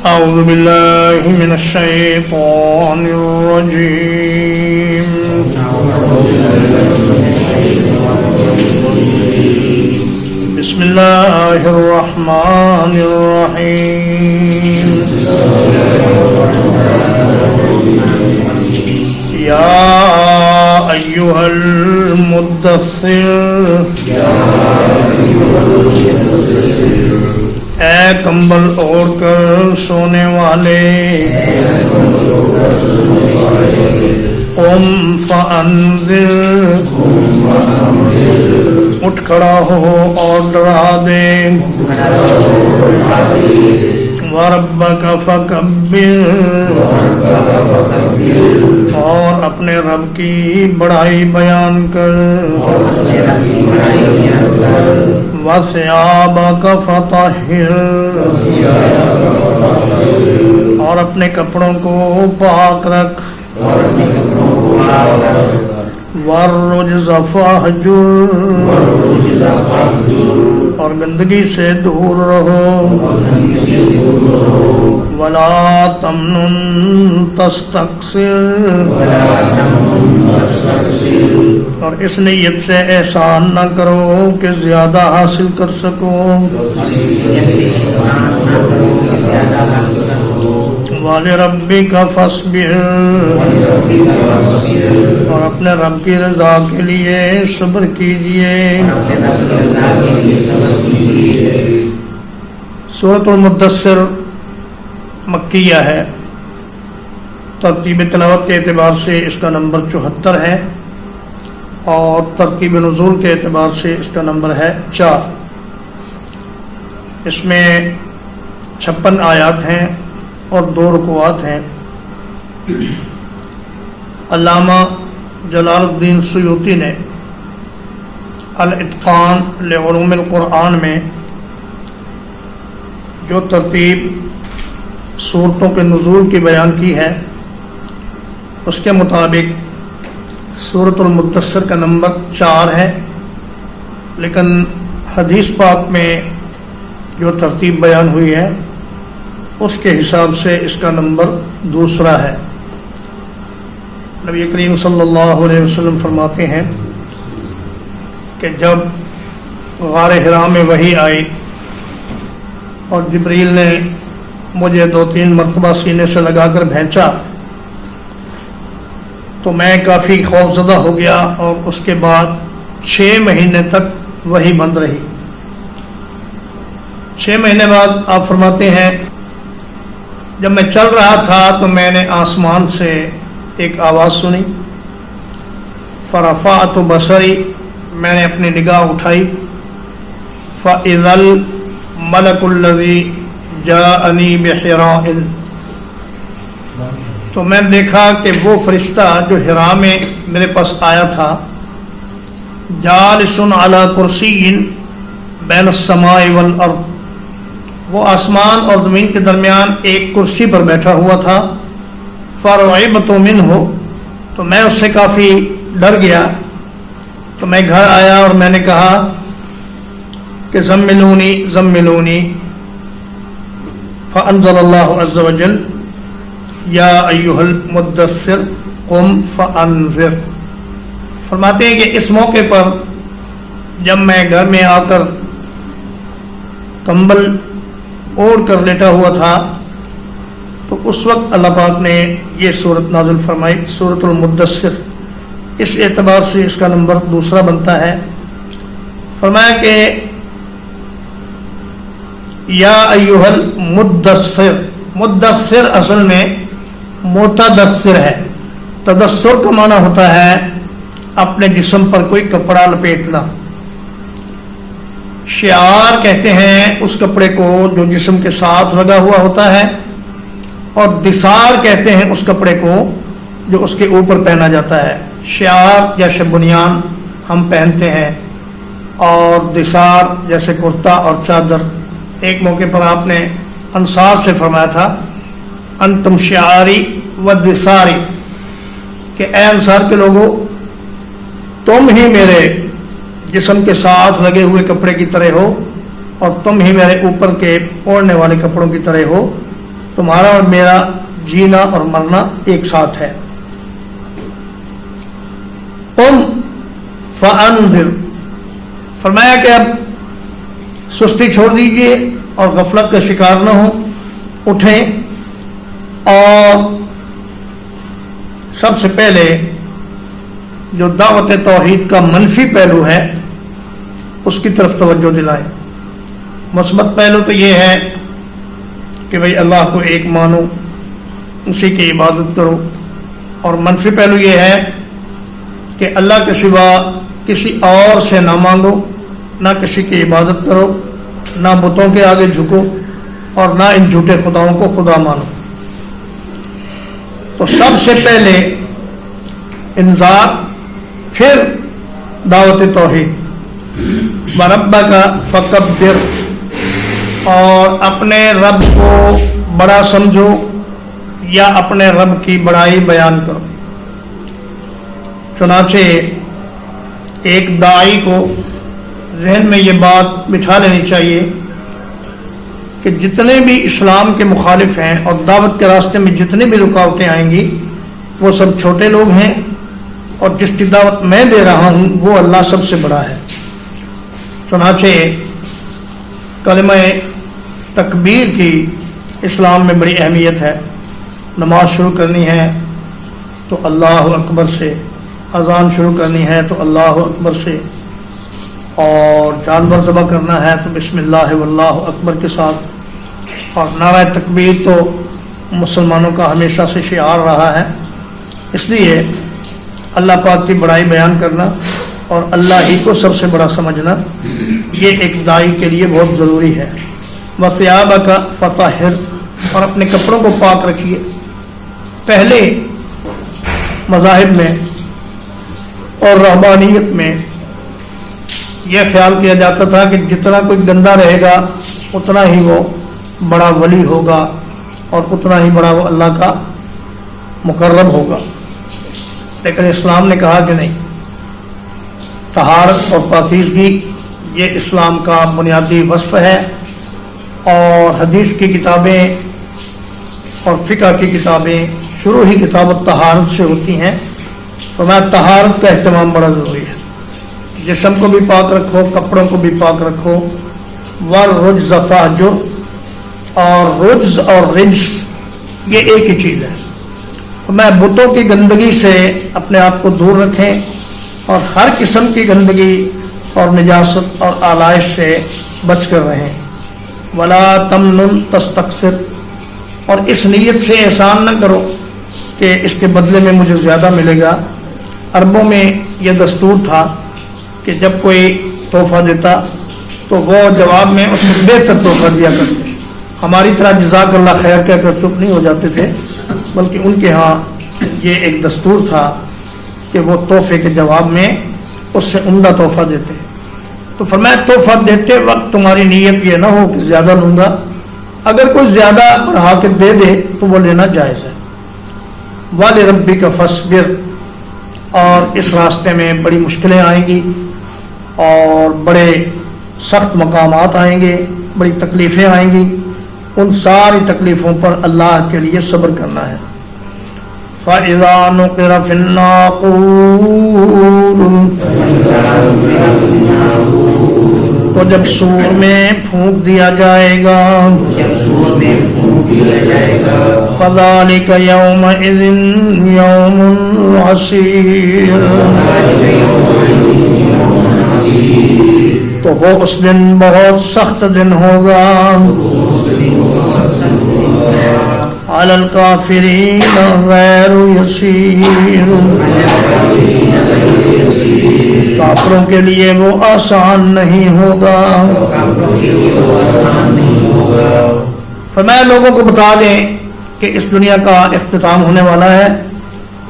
أعوذ بالله من الشيطان الرجيم بسم الله الرحمن الرحيم يا أيها المدثر اے کمبل اوڑھ کر سونے والے قم فانذر اٹھ کھڑا ہو اور ڈرا دے وربک فکبر اور اپنے رب کی بڑائی بیان کر وثیابک فطہر اور اپنے کپڑوں کو پاک رکھ والرجز فاہجر اور گندگی سے دور رہو ولا تمنن تستکثر اور اس نیت سے احسان نہ کرو کہ زیادہ حاصل کر سکو وَلِرَبِّكَ فَاصْبِرْ اور اپنے رب کی رضا کے لیے صبر کیجئے۔ سورۃ المدثر مکیہ ہے، ترتیب تلاوت کے اعتبار سے اس کا نمبر 74 ہے اور ترتیب نزول کے اعتبار سے اس کا نمبر ہے 4۔ اس میں 56 آیات ہیں اور 2 رکوعات ہیں۔ علامہ جلال الدین سیوطی نے الاتقان لعلوم القرآن میں جو ترتیب صورتوں کے نزول کی بیان کی ہے اس کے مطابق سورۃ المدثر کا نمبر 4 ہے، لیکن حدیث پاک میں جو ترتیب بیان ہوئی ہے اس کے حساب سے اس کا نمبر 2 ہے۔ نبی کریم صلی اللہ علیہ وسلم فرماتے ہیں کہ جب غار حرا میں وحی آئی اور جبریل نے مجھے 2-3 مرتبہ سینے سے لگا کر بھینچا تو میں کافی خوفزدہ ہو گیا، اور اس کے بعد 6 مہینے تک وحی بند رہی۔ 6 مہینے بعد آپ فرماتے ہیں جب میں چل رہا تھا تو میں نے آسمان سے ایک آواز سنی، فرفعت بصری، میں نے اپنی نگاہ اٹھائی، فاذا الملک الذی جاءنی بحراء، تو میں نے دیکھا کہ وہ فرشتہ جو حرا میں میرے پاس آیا تھا، جالس علی کرسی بین السماء والارض، وہ آسمان اور زمین کے درمیان ایک کرسی پر بیٹھا ہوا تھا۔ فرعبت منہ، تو میں اس سے کافی ڈر گیا، تو میں گھر آیا اور میں نے کہا کہ زملونی زملونی، فانزل اللہ عز وجل یا ایھا المدثر قم فانذر۔ فرماتے ہیں کہ اس موقع پر جب میں گھر میں آ کر کمبل اوڑھ کر لیٹا ہوا تھا تو اس وقت اللہ پاک نے یہ سورت نازل فرمائی، سورۃ المدثر۔ اس اعتبار سے اس کا نمبر 2 بنتا ہے۔ فرمایا کہ یا ایھا المدثر، مدثر اصل میں متدثر ہے۔ تدثر کا معنی ہوتا ہے اپنے جسم پر کوئی کپڑا لپیٹنا۔ شعار کہتے ہیں اس کپڑے کو جو جسم کے ساتھ لگا ہوا ہوتا ہے، اور دثار کہتے ہیں اس کپڑے کو جو اس کے اوپر پہنا جاتا ہے۔ شعار جیسے بنیان ہم پہنتے ہیں، اور دثار جیسے کرتا اور چادر۔ ایک موقع پر آپ نے انصار سے فرمایا تھا انتم شعاری و دثاری، کہ اے انصار کے لوگوں تم ہی میرے جسم کے ساتھ لگے ہوئے کپڑے کی طرح ہو، اور تم ہی میرے اوپر کے اوڑھنے والے کپڑوں کی طرح ہو۔ تمہارا اور میرا جینا اور مرنا ایک ساتھ ہے. قم فانذر، فرمایا کہ اب سستی چھوڑ دیجئے اور غفلت کا شکار نہ ہو، اٹھیں اور سب سے پہلے جو دعوت توحید کا منفی پہلو ہے اس کی طرف توجہ دلائیں. مثبت پہلو تو یہ ہے کہ بھئی اللہ کو ایک مانو، اسی کی عبادت کرو، اور منفی پہلو یہ ہے کہ اللہ کے سوا کسی اور سے نہ مانگو، نہ کسی کی عبادت کرو، نہ بتوں کے آگے جھکو، اور نہ ان جھوٹے خداؤں کو خدا مانو. تو سب سے پہلے انذار، پھر دعوت توحید. وَرَبَّكَ فَكَبِّرْ، اور اپنے رب کو بڑا سمجھو یا اپنے رب کی بڑائی بیان کرو. چنانچہ ایک داعی کو ذہن میں یہ بات بٹھا لینی چاہیے کہ جتنے بھی اسلام کے مخالف ہیں اور دعوت کے راستے میں جتنے بھی رکاوٹیں آئیں گی وہ سب چھوٹے لوگ ہیں، اور جس کی دعوت میں دے رہا ہوں وہ اللہ سب سے بڑا ہے. چنانچہ کلمہ تکبیر کی اسلام میں بڑی اہمیت ہے. نماز شروع کرنی ہے تو اللہ اکبر سے، اذان شروع کرنی ہے تو اللہ اکبر سے، اور جانور ذبح کرنا ہے تو بسم اللہ واللہ اکبر کے ساتھ. اور نعرہ تکبیر تو مسلمانوں کا ہمیشہ سے شعار رہا ہے. اس لیے اللہ پاک کی بڑائی بیان کرنا اور اللہ ہی کو سب سے بڑا سمجھنا یہ ایک داعی کے لیے بہت ضروری ہے. وَثِيَابَكَ فَطَهِّرْ، اور اپنے کپڑوں کو پاک رکھیے. پہلے مذاہب میں اور رہبانیت میں یہ خیال کیا جاتا تھا کہ جتنا کوئی گندا رہے گا اتنا ہی وہ بڑا ولی ہوگا اور اتنا ہی بڑا وہ اللہ کا مقرب ہوگا. لیکن اسلام نے کہا کہ نہیں، طہارت اور پاکیزگی یہ اسلام کا بنیادی وصف ہے، اور حدیث کی کتابیں اور فقہ کی کتابیں شروع ہی کتاب الطہارت سے ہوتی ہیں. تو میں طہارت کا اہتمام بڑا ضروری ہے. جسم کو بھی پاک رکھو، کپڑوں کو بھی پاک رکھو. وَالرُّجْزَ فَاهْجُرْ، اور رجز اور رجس یہ ایک ہی چیز ہے. میں بتوں کی گندگی سے اپنے آپ کو دور رکھیں اور ہر قسم کی گندگی اور نجاست اور آلائش سے بچ کر رہیں. وَلَا تَمْنُنْ تَسْتَكْثِرْ، اور اس نیت سے احسان نہ کرو کہ اس کے بدلے میں مجھے زیادہ ملے گا. عربوں میں یہ دستور تھا کہ جب کوئی تحفہ دیتا تو وہ جواب میں اس سے بہتر تحفہ دیا کرتے. ہماری طرح جزاک اللہ خیر کہہ کر چپ نہیں ہو جاتے تھے، بلکہ ان کے ہاں یہ ایک دستور تھا کہ وہ تحفے کے جواب میں اس سے عمدہ تحفہ دیتے. تو فرمایا تحفہ دیتے وقت تمہاری نیت یہ نہ ہو کہ زیادہ لوں گا. اگر کوئی زیادہ بڑھا کے دے دے تو وہ لینا جائز ہے. وَلِرَبِّكَ فَاصْبِرْ، اور اس راستے میں بڑی مشکلیں آئیں گی اور بڑے سخت مقامات آئیں گے، بڑی تکلیفیں آئیں گی. ان ساری تکلیفوں پر اللہ کے لیے صبر کرنا ہے. فَإِذَا نُقِرَ فِي النَّاقُورِ، تو جب سور میں پھونک دیا جائے گا. فَذَلِكَ يَوْمَئِذٍ يَوْمٌ عَسِيرٌ، تو وہ اس دن بہت سخت دن ہوگا. عَلَى الْكَافِرِينَ غَيْرُ يَسِيرٌ، کافروں کے لیے وہ آسان نہیں ہوگا. فرمایا لوگوں کو بتا دیں کہ اس دنیا کا اختتام ہونے والا ہے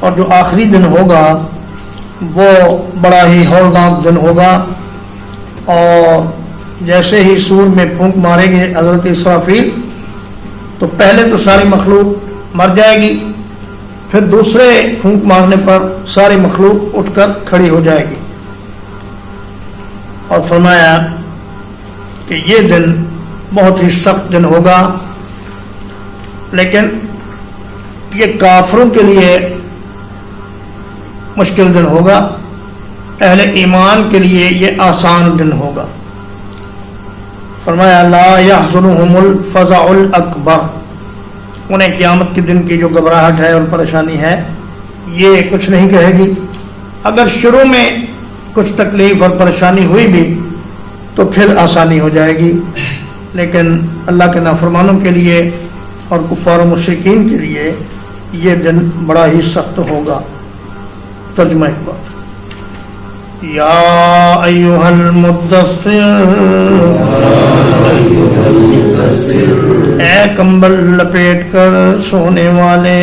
اور جو آخری دن ہوگا وہ بڑا ہی ہولناک دن ہوگا. اور جیسے ہی سور میں پھونک مارے گے حضرت اسرافیل، تو پہلے تو ساری مخلوق مر جائے گی، پھر دوسرے پھونک مارنے پر ساری مخلوق اٹھ کر کھڑی ہو جائے گی. اور فرمایا کہ یہ دن بہت ہی سخت دن ہوگا. لیکن یہ کافروں کے لیے مشکل دن ہوگا، اہل ایمان کے لیے یہ آسان دن ہوگا۔ فرمایا لا يحزنهم الفزع الاکبر، انہیں قیامت کے دن کی جو گھبراہٹ ہے اور پریشانی ہے یہ کچھ نہیں کہے گی۔ اگر شروع میں کچھ تکلیف اور پریشانی ہوئی بھی تو پھر آسانی ہو جائے گی، لیکن اللہ کے نافرمانوں کے لیے اور کفار و مشرکین کے لیے یہ دن بڑا ہی سخت ہوگا۔ ترجمہ ایک بار، یا ایھا المدثر، اے کمبل لپیٹ کر سونے والے،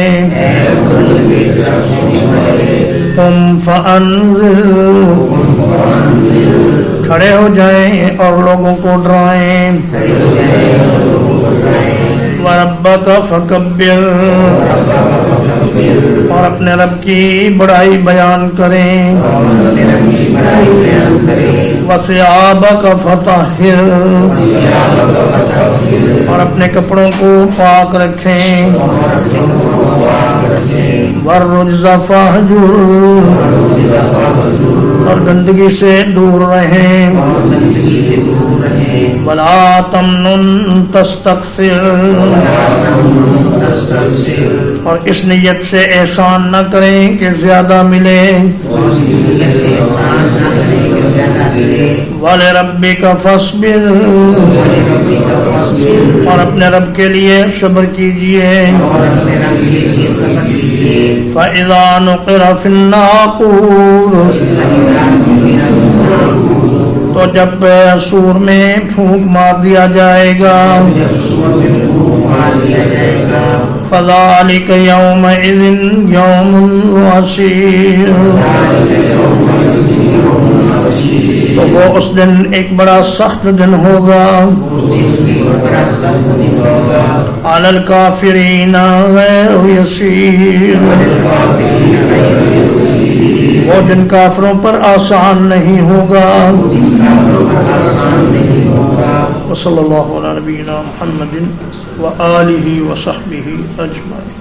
قم فانذر، کھڑے ہو جائیں اور لوگوں کو ڈرائیں، وَرَبَّكَ فَكَبِّرْ، اور اپنے رب کی بڑائی بیان کریں، وَثِيَابَكَ فَطَهِّرْ، اور اپنے کپڑوں کو پاک رکھیں، وَالرُّجْزَ فَاهْجُرْ، اور گندگی سے دور رہیں، وَلَا تَمْنُن تَسْتَكْثِرْ، اور اس نیت سے احسان نہ کریں کہ زیادہ ملے، وَلِرَبِّكَ فَاصْبِرْ، اور اپنے رب کے لیے صبر کیجئے، فَإِذَا نُقِرَ فِي النَّاقُورِ، تو جب سور میں پھونک مار دیا جائے گا، فَذَلِكَ يَوْمَئِذٍ يَوْمٌ عَسِيرٌ، تو وہ اس دن ایک بڑا سخت دن ہوگا، عَلَى الْكَافِرِينَ غَيْرُ يَسِيرٌ، وہ دن کافروں پر آسان نہیں ہوگا۔ وصلی اللہ علی نبینا محمد وآلہ وصحبہ اجمعین۔